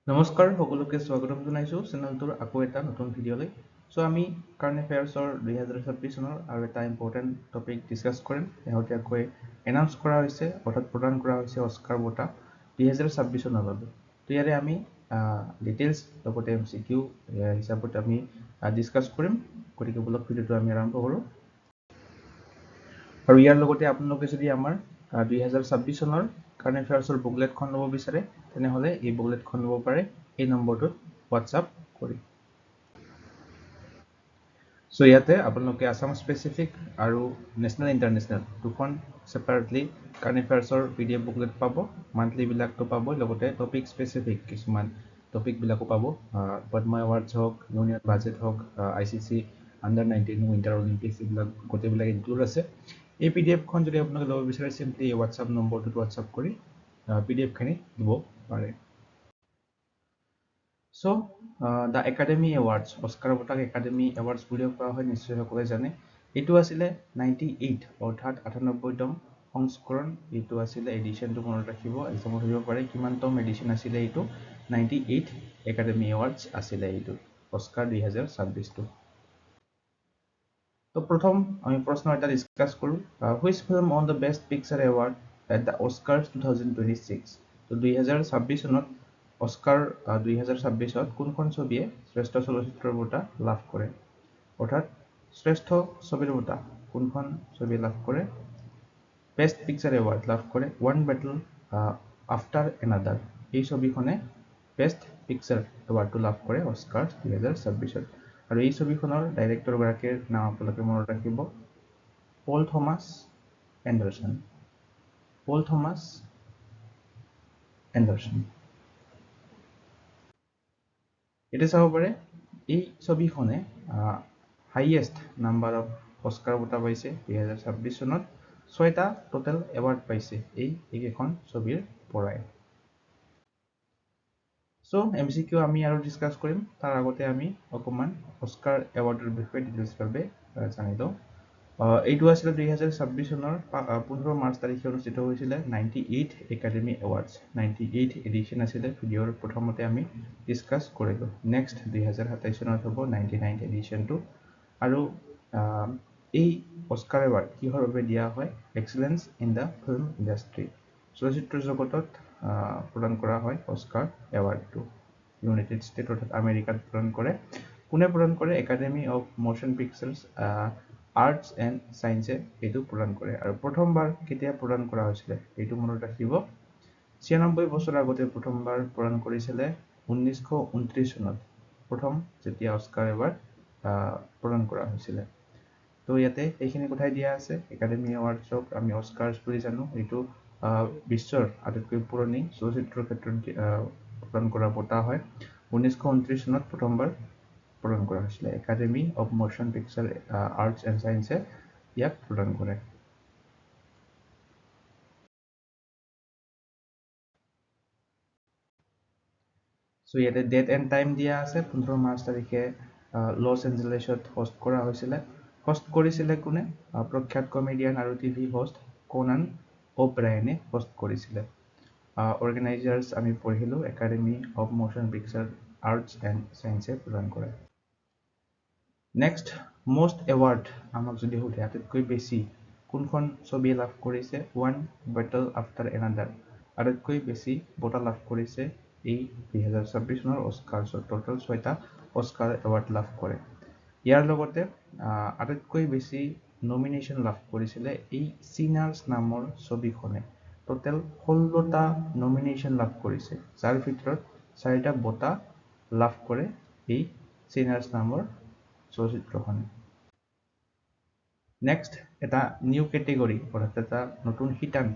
নমস্কাৰ সকলোকে স্বাগতম জনাইছো চেনেলটোৰ আকৌ এটা নতুন ভিডিঅ'লৈ সো আমি কাৰেণ্ট এফেয়াৰ্সৰ 2026 চনৰ আৰু এটা ইম্পৰ্টেন্ট টপিক ডিসকাস কৰিম শেহতীয়াকৈ এনাউন্স কৰা হৈছে অৰ্থাৎ প্ৰদান কৰা হৈছে অস্কাৰ বঁটা 2026 চনৰ বাবে তো ইয়াৰে আমি ডিটেইলছ লগতে এমসিকিউ হিচাপত আমি ডিসকাস কৰিম গতিকে বলক ভিডিঅ'টো আমি আৰম্ভ কৰোঁ আৰু ইয়াৰ লগতে আপোনালোকে যদি আমাৰ 2026 চনৰ কাৰেণ্ট এফেয়াৰ্সৰ বুকলেটখন ল'ব বিচাৰে তেনেহলে এই বুকলেটখন ল'ব পাৰে এই নম্বৰটোত হোৱাটসঅ্যাপ কৰি সো ইয়াতে আপোনালোকে আসাম স্পেসিফিক আৰু নেশনাল ইন্টাৰনেশনাল দুখন সেপাৰেটলি কাৰেণ্ট এফেয়াৰ্সৰ পিডিএফ বুকলেট পাব মান্থলি বিলাকটো পাব লগতে টপিক স্পেসিফিক কিছুমান টপিক বিলাকো পাব পদ্ম এৱাৰ্ডছ হওক ইউনিয়ন বাজেট হওক আইসিসি আন্ডাৰ 19 উইন্টাৰ অলিম্পিক্স এইবিলাক গোটেইবিলাক ইনক্লুড আছে এই পিডিএফখন যদি আপোনালোকে ল'ব বিচাৰে সিম্পলি হোৱাটসঅ্যাপ নম্বৰটোত হোৱাটসঅ্যাপ কৰি পিডিএফখিনি দিব পাৰে so the Academy Awards Oscar বঁটাক একাডেমি এৱাৰ্ডছ বুলিও কোৱা হয় নিশ্চয় সকলোৱে জানে এইটো আছিলে 98 অৰ্থাৎ 98তম সংস্কৰণ এইটো আছিলে এডিশনটো মনত ৰাখিব এক্সামত আহিব পাৰে কিমানতম এডিশন আছিলে এইটো 98 একাডেমি এৱাৰ্ডছ আছিলে এইটো অস্কাৰ 2026 টো তো প্ৰথম আমি প্ৰশ্ন এটা ডিসকাস কৰো which film won the best picture award at the Oscars 2026 তো 2026 চনত অস্কাৰ 2026ত কোনখন ছবিয়ে শ্ৰেষ্ঠ চলচ্চিত্ৰৰ বঁটা লাভ কৰে অৰ্থাৎ শ্ৰেষ্ঠ ছবিৰ বঁটা কোনখন ছবিয়ে লাভ কৰে বেষ্ট পিকচাৰ এৱাৰ্ড লাভ কৰে ওৱান বেটল আফটাৰ এনাদাৰ এই ছবিখনে বেষ্ট পিকচাৰ এৱাৰ্ডটো লাভ কৰে অস্কাৰ 2026ত আৰু এই ছবিখনৰ ডাইৰেক্টৰ গৰাকীৰ নাম আপোনালোকে মনত ৰাখিব পল থমাস এণ্ডাৰছন পল থমাস এণ্ডাৰছন এটা চাব পাৰে এই ছবিখনে হাইয়েষ্ট নাম্বাৰ অফ অস্কাৰ বঁটা পাইছে 2026 চনত 6টা টোটাল এৱাৰ্ড পাইছে এই এইখন ছবিৰ পৰাই সো এমসিকিউ আমি আৰু ডিসকাস কৰিম তাৰ আগতে আমি অকমান অস্কাৰ এৱাৰ্ডৰ বিষয়ে ডিটেইলছ ভাবে জানি লওঁ এইটো আছিল 2026 চনৰ 15 মাৰ্চ তাৰিখে অনুষ্ঠিত হৈছিল 98 একাডেমি এৱাৰ্ডছ 98 এডিশন আছিল ভিডিঅ'ৰ প্ৰথমতে আমি ডিসকাস কৰিলো নেক্সট 2027 চনত হ'ব 99 এডিশনটো আৰু এই অস্কাৰ এৱাৰ্ড কিহৰ বাবে দিয়া হয় excellence in the film industry চলচ্চিত্ৰ জগতত প্ৰদান কৰা হয় অস্কাৰ এৱাৰ্ডটো ইউনাইটেড ষ্টেট অৰ্থাৎ আমেৰিকাত প্ৰদান কৰে কোনে প্ৰদান কৰে academy of motion pictures arts and সায়েন্সে এইটো প্ৰদান কৰে আৰু প্ৰথমবাৰ কেতিয়া প্ৰদান কৰা হৈছিল এইটো মনত ৰাখিব 96 বছৰ আগতে প্ৰথমবাৰ প্ৰদান কৰিছিল 1929 চনত প্ৰথম যেতিয়া অস্কাৰ এৱাৰ্ড প্ৰদান কৰা হৈছিল তো ইয়াতে এইখিনি কথাই দিয়া আছে একাডেমি এৱাৰ্ডছক আমি অস্কাৰ্ছ বুলি জানো এইটো বিশ্বৰ আটাইতকৈ পুৰণি চলচ্চিত্ৰৰ ক্ষেত্ৰত প্ৰদান কৰা বঁটা হয় 1929 চনত প্ৰথমবাৰ প্ৰদান কৰা হৈছিল academy of motion picture arts and সায়েন্সে ইয়াক প্ৰদান কৰে সো ইয়াতে ডেট এণ্ড টাইম দিয়া আছে 15 মাৰ্চ তাৰিখে লছ এঞ্জেলেছত হোষ্ট কৰা হৈছিল হোষ্ট কৰিছিলে কোনে প্ৰখ্যাত কমেডিয়ান আৰু টিভি হোষ্ট কোনান অ'ব্ৰায়েনে হোষ্ট কৰিছিলে অৰ্গেনাইজাৰ্ছ আমি পঢ়িলো academy of motion picture arts and সায়েন্সে প্ৰদান কৰে নেক্সট মোষ্ট এৱাৰ্ড আমাক যদি সোধে আটাইতকৈ বেছি কোনখন ছবিয়ে লাভ কৰিছে ওৱান বেটল আফটাৰ এনাদাৰ আটাইতকৈ বেছি বঁটা লাভ কৰিছে এই 2026 চনৰ অস্কাৰ্ছত টোটাল 6টা অস্কাৰ এৱাৰ্ড লাভ কৰে ইয়াৰ লগতে আটাইতকৈ বেছি নমিনেশ্যন লাভ কৰিছিলে এই চিনাৰ্ছ নামৰ ছবিখনে টোটেল 16টা নমিনেশ্যন লাভ কৰিছে যাৰ ভিতৰত 4টা বঁটা লাভ কৰে এই চিনাৰ্ছ নামৰ চলচ্চিত্ৰখনে নেক্সট এটা নিউ কেটেগৰী অৰ্থাৎ এটা নতুন শিতান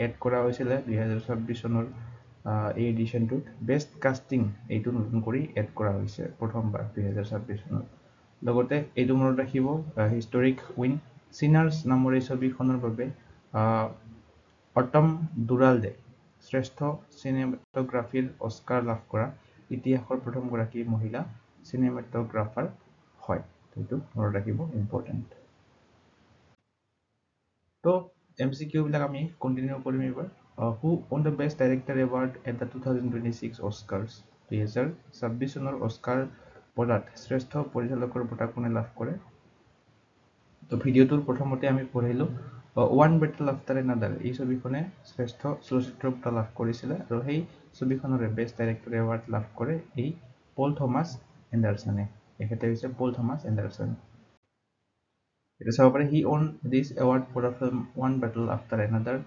এড কৰা হৈছিল 2026 চনৰ এই এডিশনটোত বেষ্ট কাষ্টিং এইটো নতুন কৰি এড কৰা হৈছে প্ৰথমবাৰ 2026 চনত লগতে এইটো মনত ৰাখিব হিষ্টৰিক উইন চিনাৰ্ছ নামৰ এই ছবিখনৰ বাবে অটম ডুৰাল্ডে শ্ৰেষ্ঠ চিনেমাটোগ্ৰাফীৰ অস্কাৰ লাভ কৰা ইতিহাসৰ প্ৰথমগৰাকী মহিলা চিনেমাটোগ্ৰাফাৰ হয় এইটো মনত ৰাখিব ইম্পৰ্টেণ্ট তো এমসিকিউ বিলাক আমি কন্টিনিউ কৰিম এবাৰ who won the best director award at the 2026 Oscars 2026 চনৰ অস্কাৰ বঁটাত শ্ৰেষ্ঠ পৰিচালকৰ বঁটা কোনে লাভ কৰে তো ভিডিওটোৰ প্ৰথমতে আমি পঢ়িলো ওৱান বেটেল আফটাৰ এনাদাৰ এই ছবিখনে শ্ৰেষ্ঠ চলচ্চিত্ৰ বঁটা লাভ কৰিছিলে আৰু সেই ছবিখনৰে বেষ্ট ডাইৰেক্টৰ এৱাৰ্ড লাভ কৰে এই পল থমাস এণ্ডাৰছনে এখেতে হৈছে পল থমাস এণ্ডাৰছন এটা চাব পাৰে he won this award for the film One Battle After Another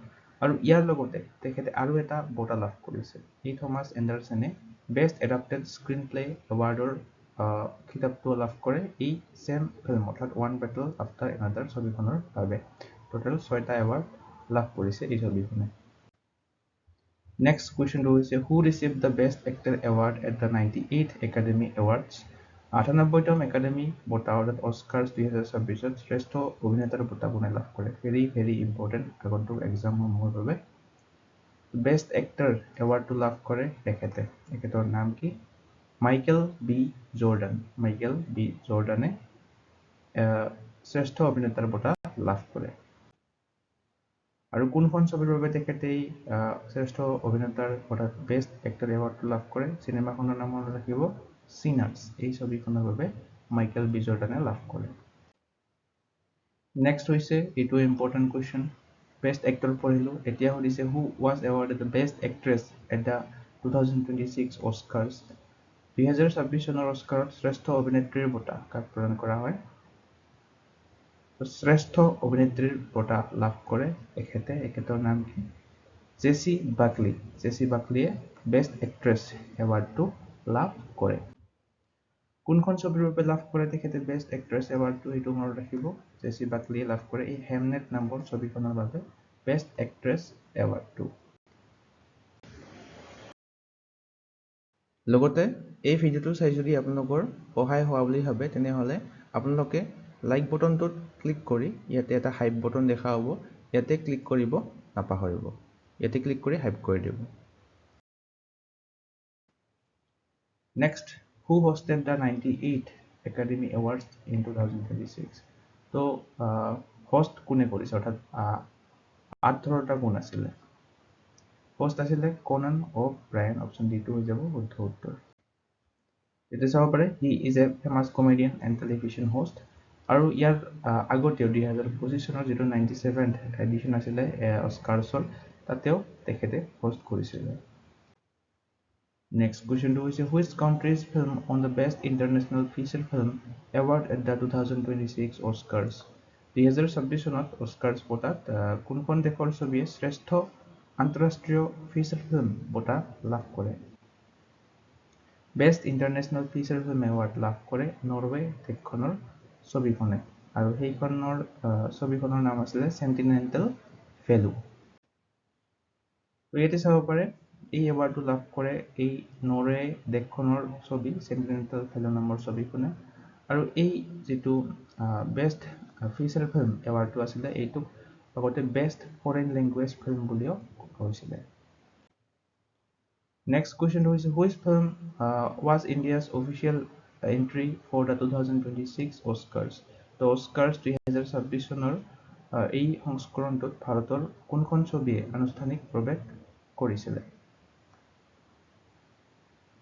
আৰু ইয়াৰ লগতে তেখেতে আৰু এটা বঁটা লাভ কৰিছে এই থমাস এণ্ডাৰছনে বেষ্ট এডাপ্টেড স্ক্ৰীন প্লে এৱাৰ্ডৰ খিতাপটো লাভ কৰে এই সেম ফিল্ম অৰ্থাৎ ওৱান বেটেল আফটাৰ এনাদাৰ ছবিখনৰ বাবে টোটেল 6টা এৱাৰ্ড লাভ কৰিছে এই ছবিখনে নেক্সট কুৱেশ্যনটো হৈছে who received the best actor award at the 98th Academy Awards 98তম একাডেমি বঁটা অৰ্থাৎ অস্কাৰ্ছ 2026ত শ্ৰেষ্ঠ অভিনেতাৰ বঁটা কোনে লাভ কৰে ভেৰি ইম্পৰ্টেণ্ট আগন্তুক এক্সামসমূহৰ বাবে বেষ্ট এক্টৰ এৱাৰ্ডটো লাভ কৰে এখেতৰ নাম কি মাইকেল বি জৰ্ডানে শ্ৰেষ্ঠ অভিনেতাৰ বঁটা লাভ কৰে আৰু কোনখন ছবিৰ বাবে তেখেতে শ্ৰেষ্ঠ অভিনেতাৰ অৰ্থাৎ বেষ্ট এক্টৰ এৱাৰ্ডটো লাভ কৰে চিনেমাখনৰ নাম মনত ৰাখিব সিনাৰ্ছ এই ছবিখনৰ বাবে মাইকেল বি জৰ্ডানে লাভ কৰে নেক্সট হৈছে এইটো ইম্পৰ্টেণ্ট কুৱেশ্যন বেষ্ট এক্টৰ পঢ়িলো এতিয়া সুধিছে who was awarded the best actress at the 2026 Oscars 2026 চনৰ অস্কাৰত শ্ৰেষ্ঠ অভিনেত্ৰীৰ বঁটা কাক প্ৰদান কৰা হয় শ্ৰেষ্ঠ অভিনেত্ৰীৰ বঁটা লাভ কৰে এখেতৰ নাম কি জেছি বাকলিয়ে বেষ্ট এক্ট্ৰেছ এৱাৰ্ডটো লাভ কৰে কোনখন ছবিৰ বাবে লাভ কৰে তেখেতে বেষ্ট এক্ট্ৰেছ এৱাৰ্ডটো এইটো মনত ৰাখিব জেছি বাকলিয়ে লাভ কৰে এই হেমনেট নামৰ ছবিখনৰ বাবে বেষ্ট এক্ট্ৰেছ এৱাৰ্ডটো লগতে এই ভিডিওটো চাই যদি আপোনালোকৰ সহায় হোৱা বুলি ভাবে তেনেহলে আপোনালোকে লাইক বটনটোত ক্লিক কৰি ইয়াতে এটা হাইপ বটন দেখা হ'ব ইয়াতে ক্লিক কৰিব নাপাহৰিব ইয়াতে ক্লিক কৰি হাইপ কৰি দিব next who hosted the 98th Academy Awards in 2026 তো হোস্ট কোনে কৰিছে অৰ্থাৎ 18টা কোন আছিলে হোস্ট আছিলে কনান অফ ব্ৰায়ান অপচন ডি2 হৈ যাব শুদ্ধ উত্তৰ এতিয়া চাব পাৰে he is a famous comedian and television host আৰু ইয়াৰ আগতেও 2025 চনৰ যিটো 97th এডিশ্যন আছিলে অস্কাৰ্ছৰ তাতেও তেখেতে হোষ্ট কৰিছিলে নেক্সট কুৱেশ্যনটো হৈছে which countries film won the best international feature film award at the 2026 Oscars 2026 চনত অস্কাৰ্ছ বঁটাত কোনখন দেশৰ ছবিয়ে শ্ৰেষ্ঠ আন্তঃৰাষ্ট্ৰীয় ফিচাৰ ফিল্ম বঁটা লাভ কৰে best international feature film award লাভ কৰে নৰৱে দেশখনৰ ছবিখনে আৰু সেইখনৰ ছবিখনৰ নাম আছিলে চেণ্টিনেণ্টেল ভেলু ইয়াতে চাব পাৰে এই এৱাৰ্ডটো লাভ কৰে এই নৰৱে দেশখনৰ ছবি চেণ্টিনেণ্টেল ভেলু নামৰ ছবিখনে আৰু এই যিটো বেষ্ট ফিচাৰ ফিল্ম এৱাৰ্ডটো আছিলে এইটোক লগতে বেষ্ট ফৰেইন লেংগুৱেজ ফিল্ম বুলিও কোৱা হৈছিলে নেক্সট কুৱেশ্যনটো হৈছে which film was India's official entry for the 2026 Oscars তো অস্কাৰ্ছ 2026 চনৰ এই সংস্কৰণটোত ভাৰতৰ কোনখন ছবিয়ে আনুষ্ঠানিক প্ৰৱেশ কৰিছিলে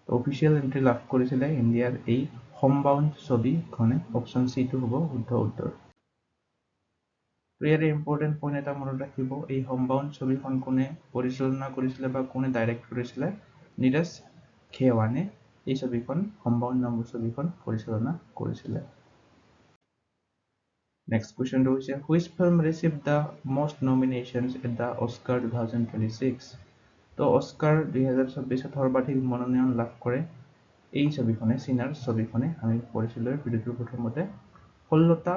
অফিচিয়েল এণ্ট্ৰি লাভ কৰিছিলে ইণ্ডিয়াৰ এই হোমবাউণ্ড ছবিখনে অপচন চিটো হ'ব শুদ্ধ উত্তৰ ইয়াৰে ইম্পৰ্টেণ্ট পইণ্ট এটা মনত ৰাখিব এই হোমবাউণ্ড ছবিখন কোনে পৰিচালনা কৰিছিলে বা কোনে ডাইৰেক্ট কৰিছিলে নীৰজ খেৱানে এই ছবিখন হোমবাউণ্ড নামৰ ছবিখন পৰিচালনা কৰিছিলে নেক্সট কুৱেশ্যনটো হৈছে which film received the most nominations at the Oscar 2026 তো অস্কাৰ 2026ত সৰ্বাধিক মনোনয়ন লাভ কৰে এই ছবিখনে সিনাৰ্ছ ছবিখনে আমি পঢ়িছিলোঁ ভিডিওটোৰ প্ৰথমতে 16টা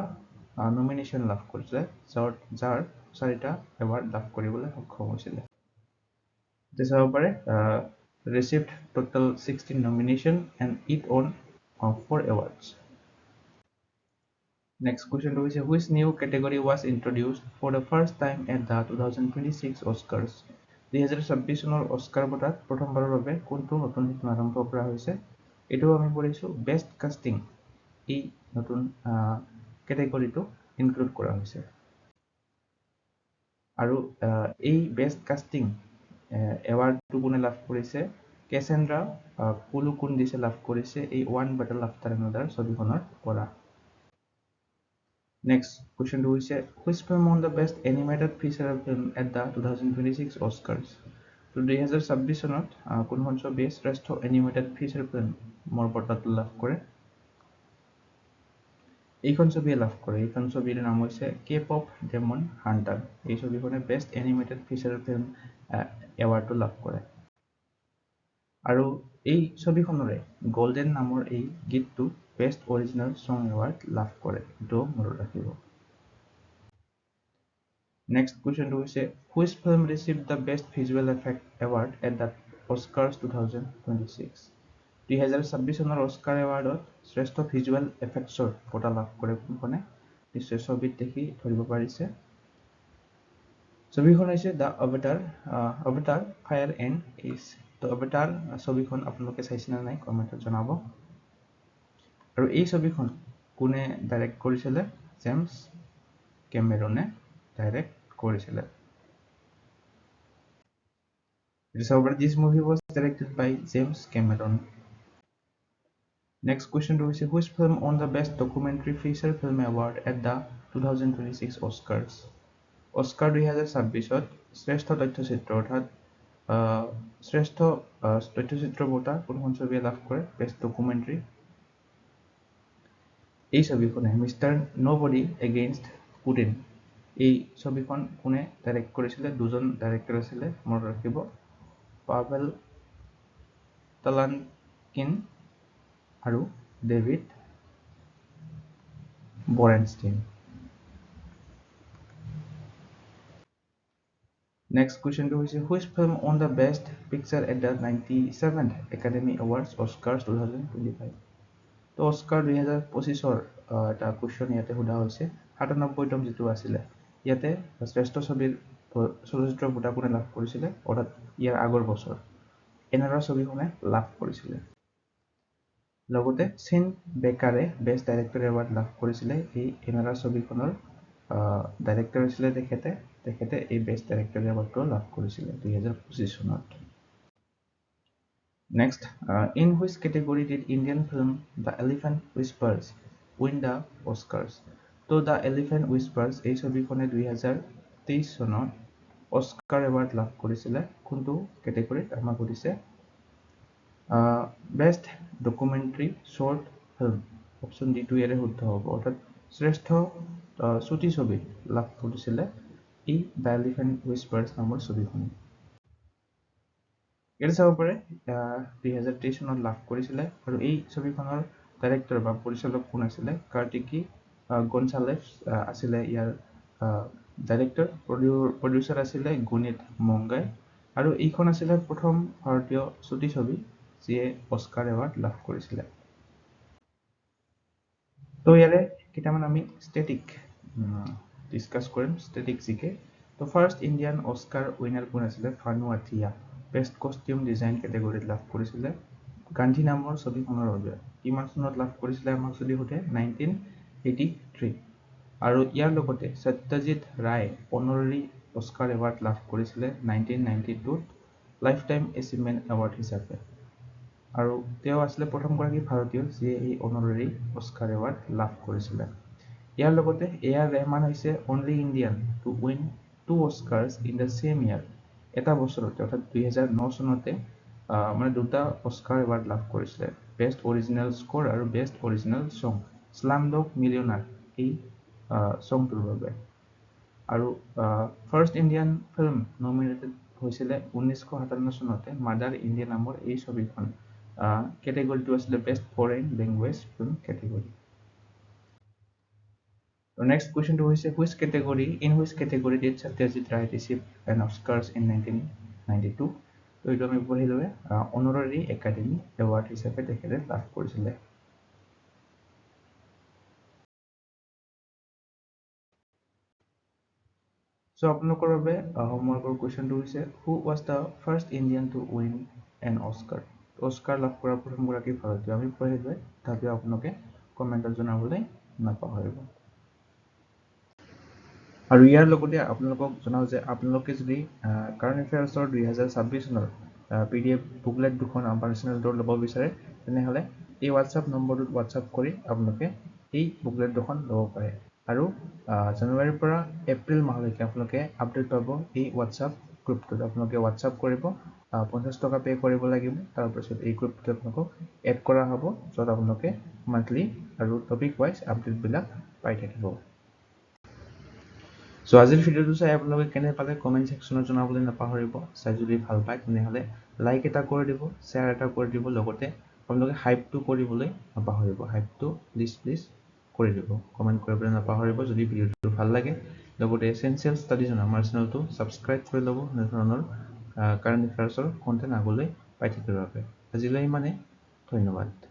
নমিনেশ্যন লাভ কৰিছিলে যাৰ 4টা এৱাৰ্ড লাভ কৰিবলৈ সক্ষম হৈছিলে এতিয়া চাব পাৰে received total 16 nomination and it won 4 awards next question to which new category was introduced for the first time at the 2026 Oscars 2026 চনৰ অস্কাৰ বঁটাত প্ৰথমবাৰৰ বাবে কোনটো নতুন শিতান আৰম্ভ কৰা হৈছে এটো আমি পঢ়িছো বেষ্ট কাস্টিং এই নতুন ক্যাটাগৰীটো ইনক্লুড কৰা হৈছে আৰু এই বেষ্ট কাস্টিং এৱাৰ্ডটো কোনে লাভ কৰিছে কেছেন্দ্ৰা কুলুকুন্দিছে লাভ কৰিছে এই ওৱান বেটেল আফটাৰ এনাডাৰ ছবিখনৰ পৰা। নেক্সট কুৱেশ্যনটো হৈছে which film won the best animated feature film at the 2026 Oscars? তো 2026 চনত কোনখন ছবিয়ে শ্ৰেষ্ঠ এনিমেটেড ফিচাৰ ফিল্মৰ বঁটাটো লাভ কৰে? এইখন ছবিয়ে লাভ কৰে। এইখন ছবিৰ নাম হৈছে K-pop Demon Hunter। এই ছবিখনে বেষ্ট এনিমেটেড ফিচাৰ ফিল্ম এৱাৰ্ডটো লাভ কৰে। আৰু এই ছবিখনৰে গল্ডেন নামৰ এই গীতটো বেষ্ট অৰিজিনেল ছং এৱাৰ্ড লাভ কৰে। এইটো মনত ৰাখিব। নেক্সট কুৱেশ্যনটো হৈছে which film received the best visual effect award at the Oscars 2026? 2026 চনৰ অস্কাৰ এৱাৰ্ডত শ্ৰেষ্ঠ ভিজুৱেল এফেক্টছৰ বঁটা লাভ কৰে কোনখনে? নিশ্চয় ছবিত দেখি ধৰিব পাৰিছে। ছবিখন হৈছে দ্য অবতাৰ ফায়াৰ এণ্ড এইচ। তো অবতাৰ ছবিখন আপোনালোকে চাইছে নে নাই কমেণ্টত জনাব। আৰু এই ছবিখন কোনে ডাইৰেক্ট কৰিছিলে? জেমছ কেমেৰনে ডাইৰেক্ট কৰিছিলে। This movie was directed by James Cameron. Next question to is which film won the best documentary feature film award at the 2026 Oscars? Oscar 2026 শ্ৰেষ্ঠ তথ্যচিত্ৰ অৰ্থাৎ শ্ৰেষ্ঠ তথ্যচিত্ৰ বঁটা কোনখন ছবিয়ে লাভ কৰে? Best documentary. এই ছবিখনে মিষ্টাৰ নবডি এগেইনষ্ট পুটিন এই ছবিখন কোনে ডাইৰেক্ট কৰিছিলে? দুজন ডাইৰেক্টৰ আছিলে, মনত ৰাখিব। পাভেল তালানকিন আৰু David বৰেনষ্টাইন। Next question to is which film won the best picture at the 97th Academy Awards Oscars 2025? তো অস্কাৰ 2025 এটা কুৱেশ্যন ইয়াতে সোধা হৈছে। 97তম যিটো আছিলে ইয়াতে শ্ৰেষ্ঠ ছবিৰ চলচ্চিত্ৰ বঁটা কোনে লাভ কৰিছিলে? অৰ্থাৎ ইয়াৰ আগৰ বছৰ এনাৰা ছবিখনে লাভ কৰিছিলে। লগতে চিন বেকাৰে বেষ্ট ডাইৰেক্টৰ এৱাৰ্ড লাভ কৰিছিলে। এই এনাৰা ছবিখনৰ ডাইৰেক্টৰ আছিলে তেখেতে এই বেষ্ট ডাইৰেক্টৰ এৱাৰ্ডটো লাভ কৰিছিলে 2025 চনত। Next, in which category did Indian film The Elephant Whispers win the Oscars? তো The Elephant Whispers এই ছবিখনে 2023 চনত অস্কাৰ এৱাৰ্ড লাভ কৰিছিলে। কোনটো কেটেগৰীত আমাক সুধিছে? Best documentary short film option D টো ইয়াৰে শুদ্ধ হ'ব। অৰ্থাৎ শ্ৰেষ্ঠ চুটি ছবি লাভ কৰিছিলে এই দ্য এলিফেণ্ট হুইস্পাৰ্ছ নামৰ ছবিখনে। ইয়াতে চাব পাৰে 2023 চনত লাভ কৰিছিলে। আৰু এই ছবিখনৰ ডাইৰেক্টৰ বা পৰিচালক কোন আছিলে? কাৰ্তিকি গনচালেভ আছিলে ইয়াৰ ডাইৰেক্টৰ। প্ৰডিউচাৰ আছিলে গুণিত মংগাই। আৰু এইখন আছিলে প্ৰথম ভাৰতীয় চুটি ছবি যিয়ে অস্কাৰ এৱাৰ্ড লাভ কৰিছিলে। তো ইয়াৰে কেইটামান আমি ষ্টেটিক ডিছকাছ কৰিম, ষ্টেটিক জিকে। তো ফাৰ্ষ্ট ইণ্ডিয়ান অস্কাৰ উইনাৰ কোন আছিলে? ভানু আথিয়া বেষ্ট কষ্টিউম ডিজাইন কেটেগৰীত লাভ কৰিছিলে গান্ধী নামৰ ছবিখনৰ বাবে। কিমান চনত লাভ কৰিছিলে আমাক যদি সোধে? 1983। আৰু ইয়াৰ লগতে সত্যজিৎ ৰায় অনৰেৰী অস্কাৰ এৱাৰ্ড লাভ কৰিছিলে 1992 লাইফ টাইম এচিভমেণ্ট এৱাৰ্ড হিচাপে। আৰু তেওঁ আছিলে প্ৰথমগৰাকী ভাৰতীয় যিয়ে এই অনৰেৰী অস্কাৰ এৱাৰ্ড লাভ কৰিছিলে। ইয়াৰ লগতে এ আৰ ৰেহমান হৈছে only Indian to win 2 Oscars in the same year. এটা বছৰতে অৰ্থাৎ 2009 চনতে মানে দুটা অস্কাৰ এৱাৰ্ড লাভ কৰিছিলে, বেষ্ট অৰিজিনেল স্ক'ৰ আৰু best original song Slumdog millionaire এই ছংটোৰ বাবে। আৰু ফাৰ্ষ্ট ইণ্ডিয়ান ফিল্ম নমিনেটেড হৈছিলে 1957 চনতে মাদাৰ ইণ্ডিয়া নামৰ এই ছবিখন। কেটেগৰীটো আছিলে best foreign language film category. Next কুৱেশ্যনটো হৈছে which category did Satyajit Ray receive an Oscars in 1992? তো এইটো আমি পঢ়িলোৱে অনৰেৰী একাডেমি এৱাৰ্ড হিচাপে তেখেতে লাভ কৰিছিলে। So আপোনালোকৰ বাবে হোমৱৰ্কৰ কুৱেশ্যনটো হৈছে who was the first Indian to win an Oscar? Oscar লাভ কৰা প্ৰথমগৰাকী ভাৰতীয় আমি পঢ়িলোৱে, তথাপিও আপোনালোকে কমেণ্টত জনাবলৈ নাপাহৰিব। আৰু ইয়াৰ লগতে আপোনালোকক জনাওঁ যে আপোনালোকে যদি কাৰেণ্ট এফেয়াৰ্ছৰ 2026 চনৰ PDF বুকলেট দুখন আমাৰ চেনেলটোৰ ল'ব বিচাৰে তেনেহ'লে এই হোৱাটছআপ নম্বৰটোত হোৱাটছআপ কৰি আপোনালোকে এই বুকলেট দুখন ল'ব পাৰে আৰু জানুৱাৰীৰ পৰা এপ্ৰিল মাহলৈকে আপোনালোকে আপডেট পাব এই হোৱাটছআপ গ্ৰুপটোত আপোনালোকে হোৱাটছআপ কৰিব 50 টকা পে' কৰিব লাগিব তাৰপিছত এই গ্ৰুপটোত আপোনালোকক এড কৰা হ'ব য'ত আপোনালোকে মান্থলি আৰু টপিক ৱাইজ আপডেটবিলাক পাই থাকিব সো আজিৰ ভিডিঅ'টো চাই আপোনালোকে কেনে পালে কমেন্ট সেকশনত জনাবলৈ নাপাহৰিব চাই যদি ভাল পায় তেনেহ'লে লাইক এটা কৰি দিব শ্বেয়াৰ এটা কৰি দিব লগতে আপোনালোকে হাইপটো কৰিবলৈ নাপাহৰিব হাইপটো প্লিজ কৰি দিব কমেন্ট কৰিবলৈ নাপাহৰিব যদি ভিডিঅ'টো ভাল লাগে লগতে এসেনশিয়েল ষ্টাডিজ আমাৰ চেনেলটো সাবস্ক্ৰাইব কৰি ল'ব এনে ধৰণৰ কাৰেণ্ট এফেয়াৰ্ছৰ কন্টেন্ট আগলৈ পাই থাকিবৰ বাবে আজিলৈ ইমানে ধন্যবাদ